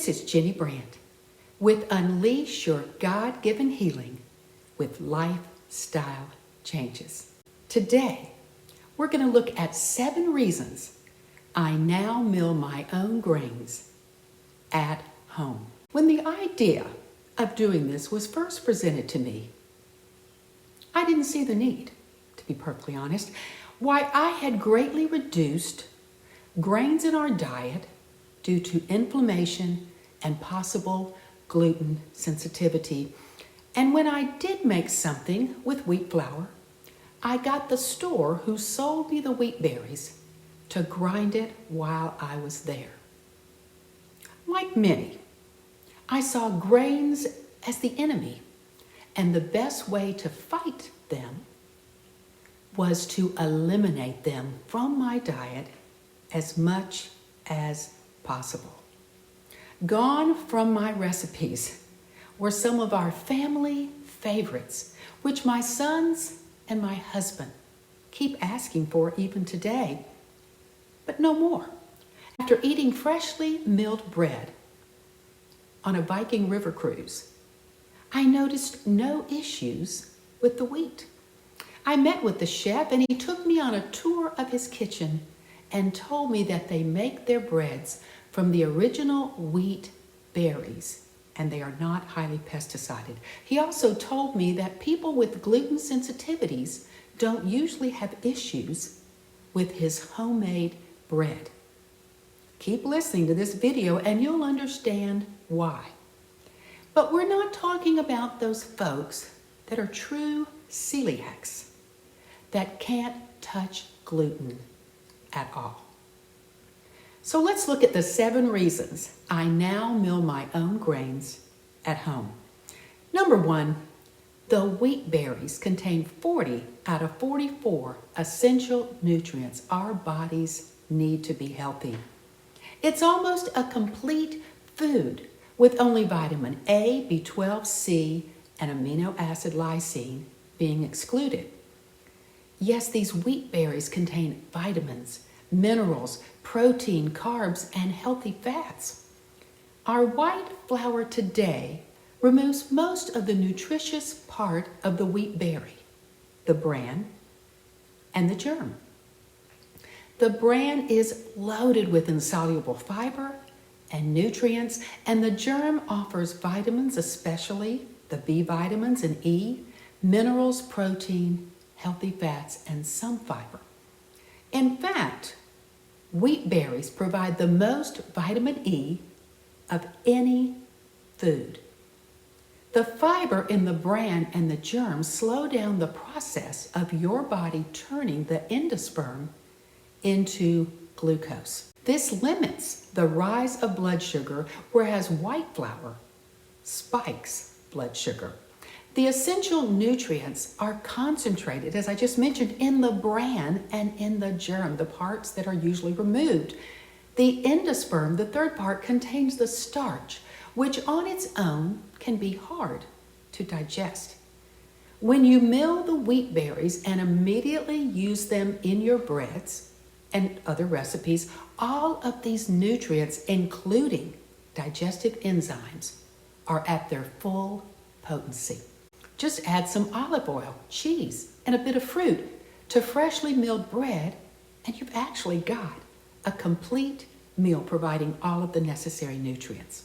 This is Ginny Brant with Unleash Your God-Given Healing with Lifestyle Changes. Today, we're going to look at 7 reasons I now mill my own grains at home. When the idea of doing this was first presented to me, I didn't see the need, to be perfectly honest. Why, I had greatly reduced grains in our diet due to inflammation and possible gluten sensitivity. And when I did make something with wheat flour, I got the store who sold me the wheat berries to grind it while I was there. Like many, I saw grains as the enemy, and the best way to fight them was to eliminate them from my diet as much as possible. Gone from my recipes were some of our family favorites, which my sons and my husband keep asking for even today, but no more. After eating freshly milled bread on a Viking River Cruise, I noticed no issues with the wheat. I met with the chef and he took me on a tour of his kitchen and told me that they make their breads from the original wheat berries and they are not highly pesticided. He also told me that people with gluten sensitivities don't usually have issues with his homemade bread. Keep listening to this video and you'll understand why. But we're not talking about those folks that are true celiacs that can't touch gluten at all. So let's look at the 7 reasons I now mill my own grains at home. Number 1, the wheat berries contain 40 out of 44 essential nutrients our bodies need to be healthy. It's almost a complete food with only vitamin A, B12, C, and amino acid lysine being excluded. Yes, these wheat berries contain vitamins, minerals, protein, carbs, and healthy fats. Our white flour today removes most of the nutritious part of the wheat berry, the bran and the germ. The bran is loaded with insoluble fiber and nutrients, and the germ offers vitamins, especially the B vitamins and E, minerals, protein, healthy fats, and some fiber. In fact, wheat berries provide the most vitamin E of any food. The fiber in the bran and the germ slow down the process of your body turning the endosperm into glucose. This limits the rise of blood sugar, whereas white flour spikes blood sugar. The essential nutrients are concentrated, as I just mentioned, in the bran and in the germ, the parts that are usually removed. The endosperm, the third part, contains the starch, which on its own can be hard to digest. When you mill the wheat berries and immediately use them in your breads and other recipes, all of these nutrients, including digestive enzymes, are at their full potency. Just add some olive oil, cheese, and a bit of fruit to freshly milled bread, and you've actually got a complete meal providing all of the necessary nutrients.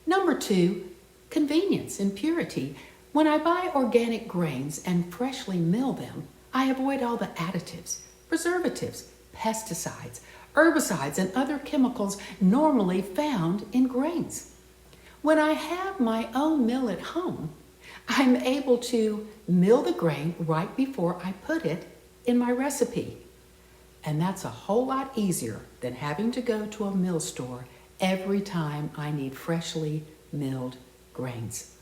Number 2, convenience and purity. When I buy organic grains and freshly mill them, I avoid all the additives, preservatives, pesticides, herbicides, and other chemicals normally found in grains. When I have my own mill at home, I'm able to mill the grain right before I put it in my recipe. And that's a whole lot easier than having to go to a mill store every time I need freshly milled grains.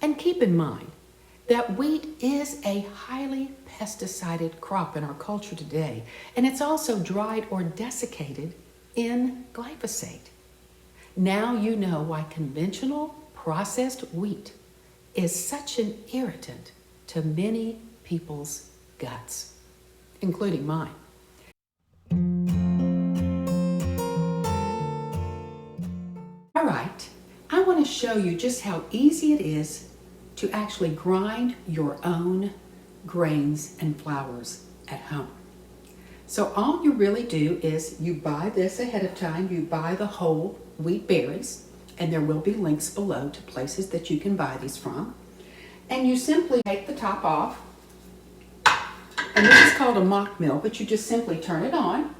And keep in mind that wheat is a highly pesticided crop in our culture today, and it's also dried or desiccated in glyphosate. Now you know why conventional processed wheat is such an irritant to many people's guts, including mine. want to show you just how easy it is to actually grind your own grains and flours at home. So all you really do is you buy this ahead of time. You buy the whole wheat berries, and there will be links below to places that you can buy these from. And you simply take the top off, and this is called a mock mill, but you just simply turn it on.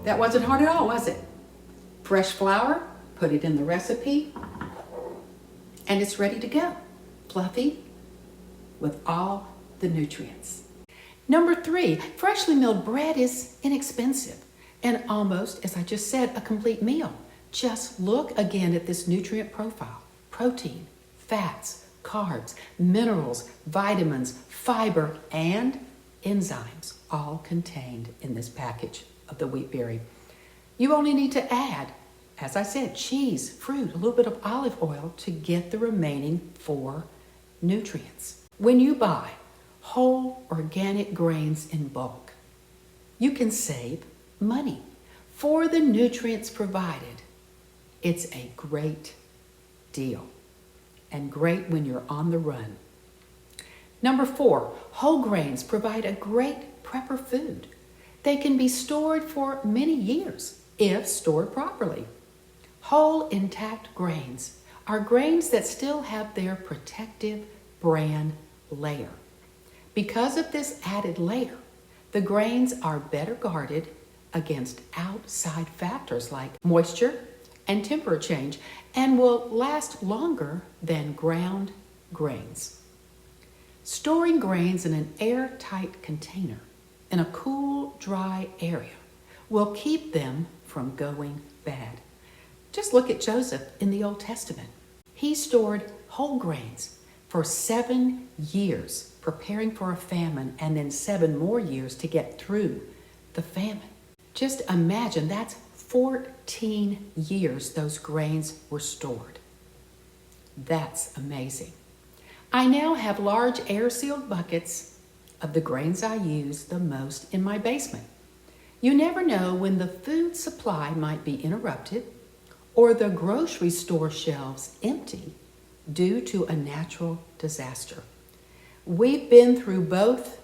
That wasn't hard at all, was it? Fresh flour, put it in the recipe, and it's ready to go. Fluffy with all the nutrients. Number 3, freshly milled bread is inexpensive and almost, as I just said, a complete meal. Just look again at this nutrient profile. Protein, fats, carbs, minerals, vitamins, fiber, and enzymes, all contained in this package of the wheat berry. You only need to add, as I said, cheese, fruit, a little bit of olive oil to get the remaining 4 nutrients. When you buy whole organic grains in bulk, you can save money for the nutrients provided. It's a great deal, and great when you're on the run. Number 4, whole grains provide a great prepper food. They can be stored for many years if stored properly. Whole intact grains are grains that still have their protective bran layer. Because of this added layer, the grains are better guarded against outside factors like moisture and temperature change and will last longer than ground grains. Storing grains in an airtight container in a cool, dry area will keep them from going bad. Just look at Joseph in the Old Testament. He stored whole grains for 7 years, preparing for a famine, and then 7 more years to get through the famine. Just imagine, that's 14 years those grains were stored. That's amazing. I now have large air-sealed buckets of the grains I use the most in my basement. You never know when the food supply might be interrupted or the grocery store shelves empty due to a natural disaster. We've been through both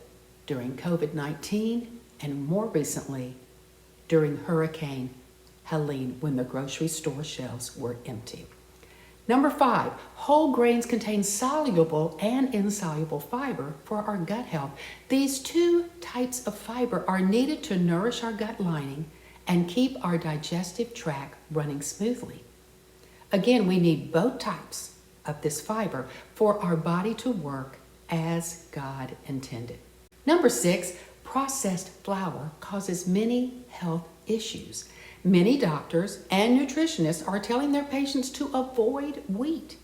during COVID-19 and more recently during Hurricane Helene when the grocery store shelves were empty. Number 5, whole grains contain soluble and insoluble fiber for our gut health. These 2 types of fiber are needed to nourish our gut lining and keep our digestive tract running smoothly. Again, we need both types of this fiber for our body to work as God intended. Number 6, processed flour causes many health issues. Many doctors and nutritionists are telling their patients to avoid wheat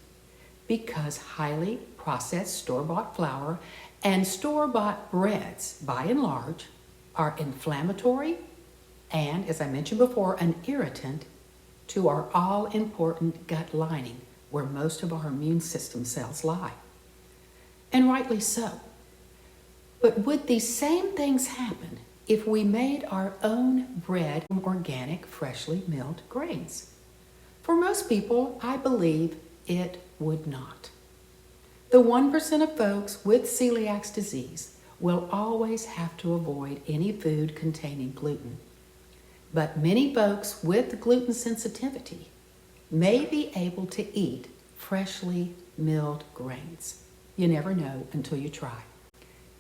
because highly processed store-bought flour and store-bought breads, by and large, are inflammatory and, as I mentioned before, an irritant to our all-important gut lining where most of our immune system cells lie. And rightly so. But would these same things happen if we made our own bread from organic, freshly milled grains? For most people, I believe it would not. The 1% of folks with celiac disease will always have to avoid any food containing gluten. But many folks with gluten sensitivity may be able to eat freshly milled grains. You never know until you try.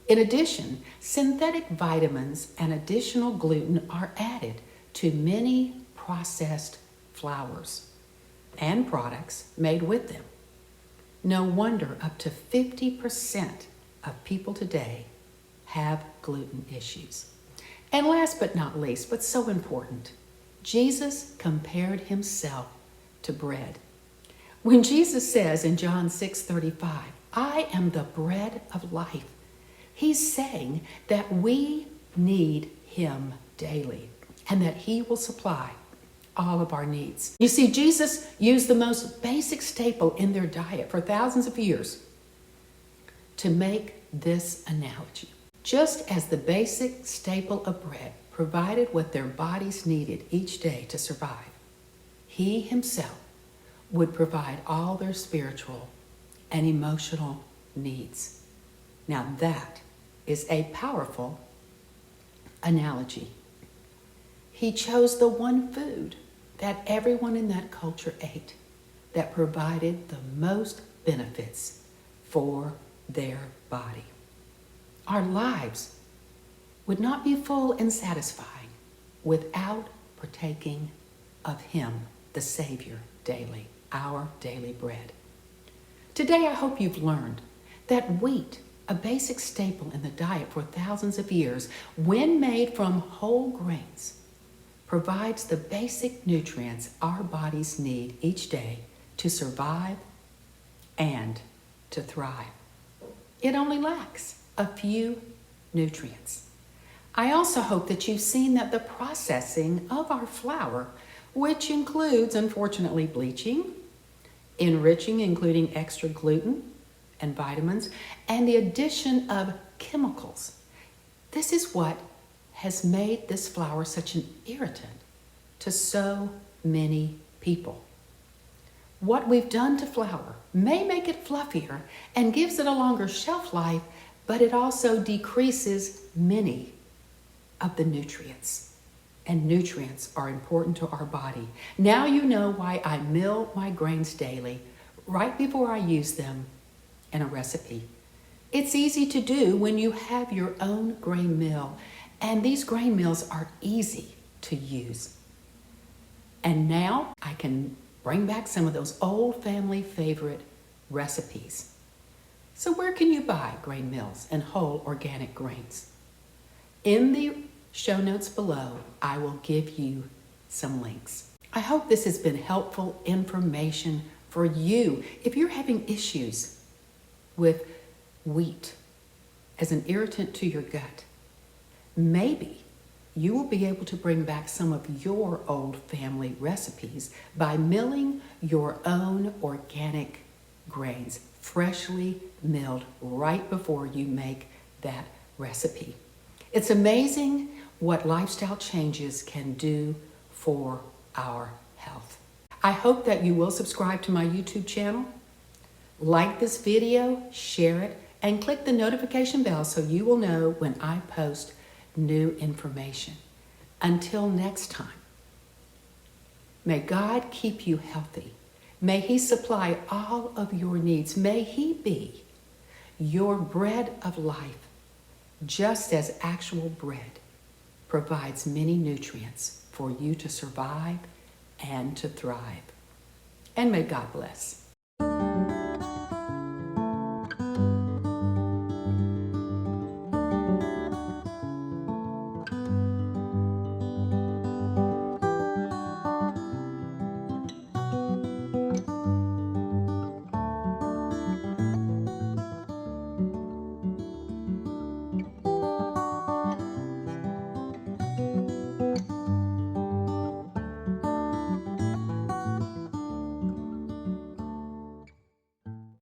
In addition, synthetic vitamins and additional gluten are added to many processed flours and products made with them. No wonder up to 50% of people today have gluten issues. And last but not least, but so important, Jesus compared himself to bread. When Jesus says in John 6:35, I am the bread of life, he's saying that we need him daily and that he will supply all of our needs. You see, Jesus used the most basic staple in their diet for thousands of years to make this analogy. Just as the basic staple of bread provided what their bodies needed each day to survive, he himself would provide all their spiritual and emotional needs. Now that is a powerful analogy. He chose the one food that everyone in that culture ate that provided the most benefits for their body. Our lives would not be full and satisfying without partaking of him, the Savior, daily, our daily bread. Today, I hope you've learned that wheat, a basic staple in the diet for thousands of years, when made from whole grains, provides the basic nutrients our bodies need each day to survive and to thrive. It only lacks a few nutrients. I also hope that you've seen that the processing of our flour, which includes, unfortunately, bleaching, enriching, including extra gluten and vitamins, and the addition of chemicals, this is what has made this flour such an irritant to so many people. What we've done to flour may make it fluffier and gives it a longer shelf life, but it also decreases many of the nutrients. And nutrients are important to our body. Now you know why I mill my grains daily, right before I use them in a recipe. It's easy to do when you have your own grain mill, and these grain mills are easy to use. And now I can bring back some of those old family favorite recipes. So where can you buy grain mills and whole organic grains? In the show notes below, I will give you some links. I hope this has been helpful information for you if you're having issues with wheat as an irritant to your gut. Maybe you will be able to bring back some of your old family recipes by milling your own organic grains, freshly milled right before you make that recipe. It's amazing what lifestyle changes can do for our health. I hope that you will subscribe to my YouTube channel, like this video, share it, and click the notification bell so you will know when I post new information. Until next time, may God keep you healthy. May he supply all of your needs. May he be your bread of life, just as actual bread provides many nutrients for you to survive and to thrive. And may God bless.